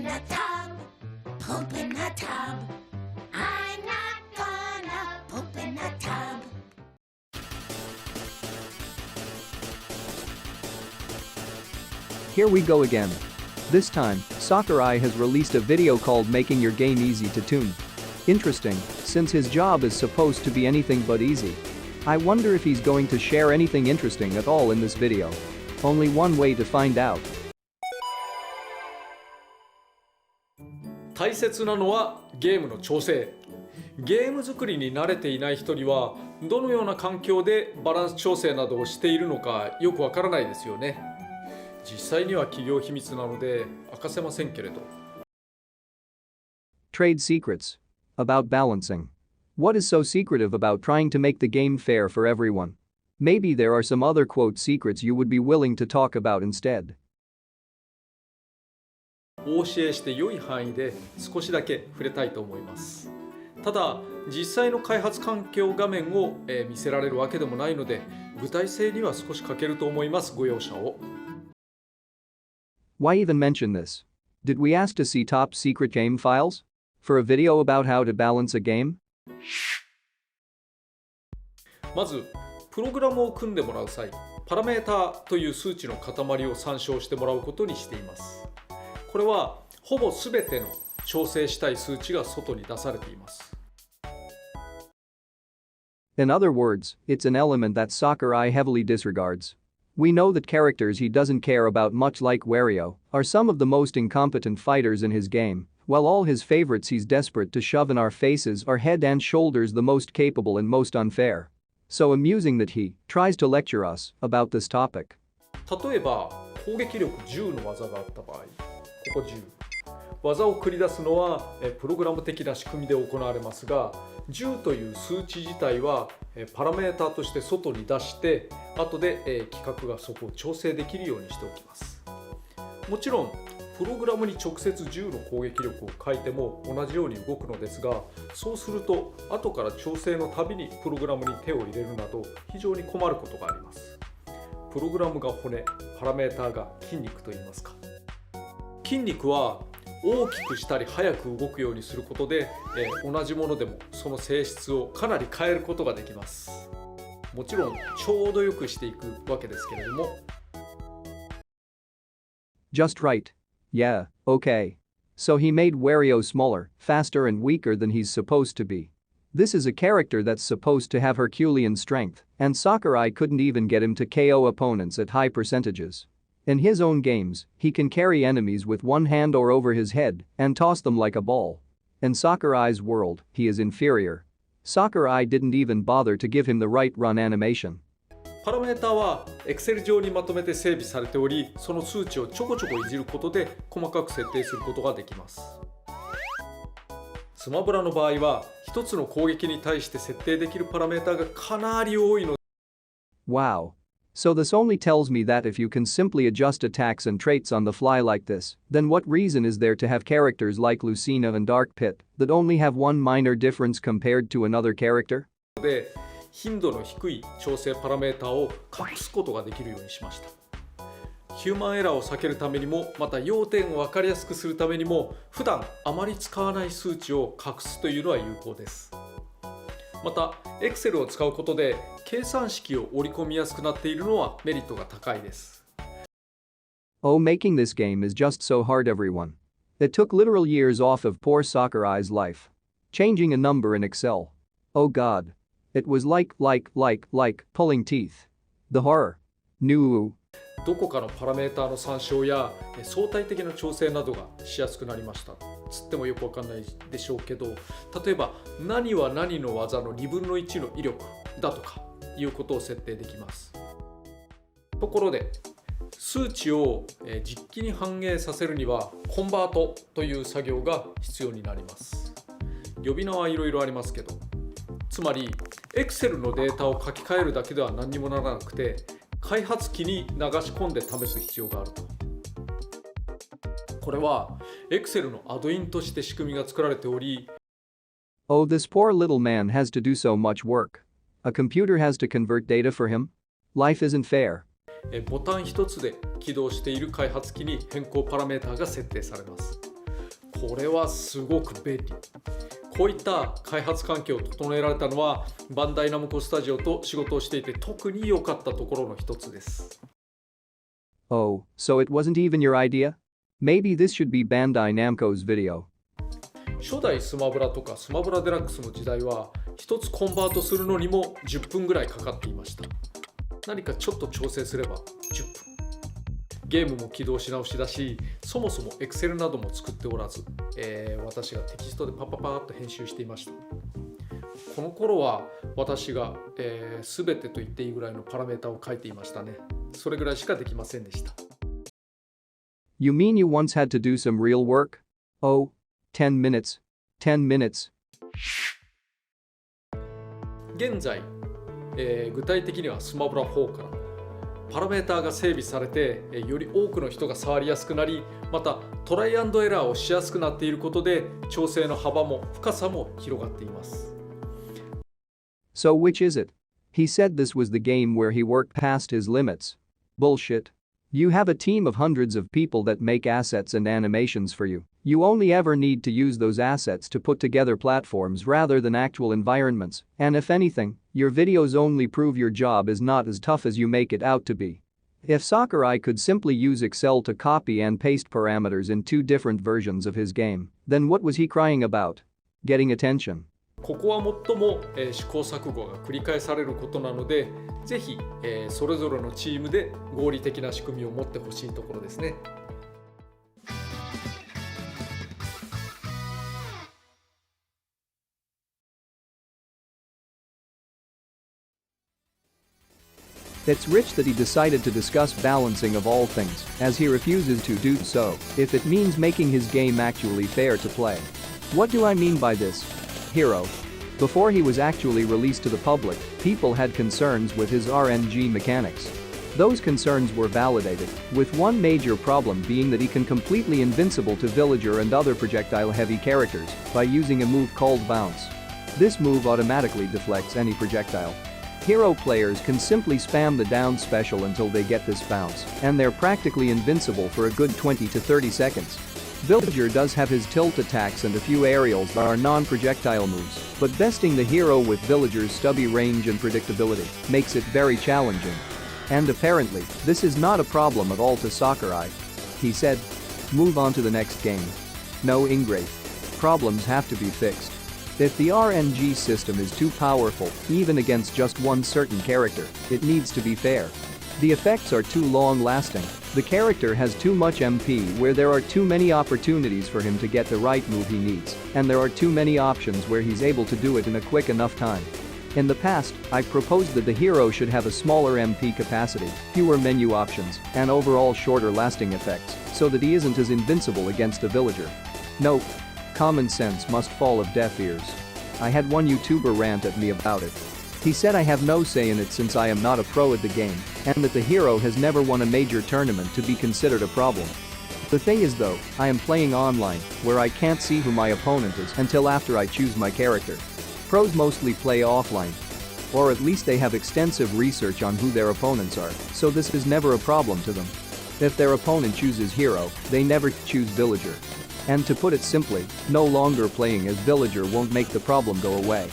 in a tub, poop in a tub. I'm not gonna poop in a tub. Here we go again. This time, Sakurai has released a video called Making Your Game Easy to Tune. Interesting, since his job is supposed to be anything but easy. I wonder if he's going to share anything interesting at all in this video. Only one way to find out. 大切なのはゲームの調整。ゲーム作りに慣れていない人にはどのような環境でバランス調整などをしているのかよくわからないですよね。実際には企業秘密なので明かせませんけれど。Trade secrets. About balancing. What is so secretive about trying to make the game fair for everyone? Maybe there are some other quote secrets you would be willing to talk about instead. お教えして良い範囲で少しだけ触れたいと思います。ただ実際の開発環境画面を見せられるわけでもないので具体性には少し欠けると思います。ご容赦を。Why even mention this? Did we ask to see top secret game files? For a video about how to balance a game? まずプログラムを組んでもらう際パラメータという数値の塊を参照してもらうことにしています。これはほぼ全ての調整したい数値が外に出されています。In other words, it's an element that Sakurai heavily disregards. We know that characters he doesn't care about, much like Wario, are some of the most incompetent fighters in his game, while all his favorites he's desperate to shove in our faces are head and shoulders the most capable and most unfair. So amusing that he tries to lecture us about this topic. 例えば攻撃力10の技があった場合、ここ10。技を繰り出すのはプログラム的な仕組みで行われますが、10という数値自体はパラメータとして外に出して後で規格がそこを調整できるようにしておきます。もちろんプログラムに直接10の攻撃力を書いても同じように動くのですが、そうすると後から調整のたびにプログラムに手を入れるなど非常に困ることがあります。プログラムが骨、パラメータが筋肉といいますか。筋肉は大きくしたり速く動くようにすることで、同じものでもその性質をかなり変えることができます。もちろんちょうどよくしていくわけですけれども。Just right. Yeah, okay. So he made Wario smaller, faster and weaker than he's supposed to be. This is a character that's supposed to have Herculean strength, and Sakurai couldn't even get him to KO opponents at high percentages. In his own games, he can carry enemies with one hand or over his head and toss them like a ball. In Sakurai's world, he is inferior. Sakurai didn't even bother to give him the right run animation. パラメータは Excel 上にまとめて整備されており、その数値をちょこちょこいじることで細かく設定することができます。スマブラの場合は、一つの攻撃に対して設定できるパラメータがかなり多いの。Wow. So this only tells me that if you can simply adjust attacks and traits on the fly like this, then what reason is there to have characters like Lucina and Dark Pit that only have one minor difference compared to another character? で、頻度の低い調整パラメータを隠すことができるようにしました。ヒューマンエラーを避けるためにも、また要点を分かりやすくするためにも、普段あまり使わない数値を隠すというのは有効です。また Excel を使うことで計算式を織り込みやすくなっているのはメリットが高いです。Oh, making this game is just so hard, everyone. It took literal years off of poor Sakurai's life. Changing a number in Excel. Oh god. It was like pulling teeth. The horror. New. どこかのパラメータの参照や相対的な調整などがしやすくなりましたつってもよくわかんないでしょうけど、例えば何は何の技の2分の1の威力だとかいうことを設定できます。ところで数値を実機に反映させるにはコンバートという作業が必要になります。呼び名はいろいろありますけど、つまり Excel のデータを書き換えるだけでは何にもならなくて開発機に流し込んで試す必要があると。これは Excel のアドインとして仕組みが作られており、Oh, this poor little man has to do so much work. A computer has to convert data for him? Life isn't fair. ボタン一つで起動している開発機に変更パラメータが設定されます。これはすごく便利。こういった開発環境を整えられたのはバンダイナムコスタジオと仕事をしていて特に良かったところの一つです。Oh, so it wasn't even your idea? Maybe this should be Bandai Namco's video. 初代スマブラとかスマブラデラックスの時代は一つコンバートするのにも10分ぐらいかかっていました。何かちょっと調整すれば10分。ゲームも起動し直しだし、そもそも Excel なども作っておらず、私がテキストでパッと編集していました。この頃は私が、全てと言っていいぐらいのパラメータを書いていましたね。それぐらいしかできませんでした。You mean you once had to do some real work? Oh, 10 minutes. 10 minutes. 現在、具体的にはスマブラ4からパラメーターが整備されて、より多くの人が触りやすくなり、またトライアンドエラーをしやすくなっていることで調整の幅も深さも広がっています。So which is it? He said this was the game where he worked past his limits. Bullshit. You have a team of hundreds of people that make assets and animations for you. You only ever need to use those assets to put together platforms rather than actual environments, and if anything, your videos only prove your job is not as tough as you make it out to be. If Sakurai could simply use Excel to copy and paste parameters in two different versions of his game, then what was he crying about? Getting attention. ここは最も、試行錯誤が繰り返されることなので、ぜひ、それぞれのチームで合理的な仕組みを持ってほしいところですね。It's rich that he decided to discuss balancing of all things, as he refuses to do so if it means making his game actually fair to play. What do I mean by this? Hero. Before he was actually released to the public, people had concerns with his RNG mechanics. Those concerns were validated, with one major problem being that he can completely invincible to villager and other projectile-heavy characters by using a move called bounce. This move automatically deflects any projectile. Hero players can simply spam the down special until they get this bounce, and they're practically invincible for a good 20 to 30 seconds. Villager does have his tilt attacks and a few aerials that are non-projectile moves, but besting the hero with Villager's stubby range and predictability makes it very challenging. And apparently, this is not a problem at all to Sakurai. He said, "Move on to the next game. No ingrate. Problems have to be fixed. If the RNG system is too powerful, even against just one certain character, it needs to be fair. The effects are too long-lasting. The character has too much MP where there are too many opportunities for him to get the right move he needs, and there are too many options where he's able to do it in a quick enough time. In the past, I proposed that the hero should have a smaller MP capacity, fewer menu options, and overall shorter lasting effects, so that he isn't as invincible against a villager. Nope. Common sense must fall of deaf ears. I had one YouTuber rant at me about it. He said I have no say in it since I am not a pro at the game, and that the hero has never won a major tournament to be considered a problem. The thing is though, I am playing online, where I can't see who my opponent is until after I choose my character. Pros mostly play offline. Or at least they have extensive research on who their opponents are, so this is never a problem to them. If their opponent chooses hero, they never choose villager. And to put it simply, no longer playing as villager won't make the problem go away.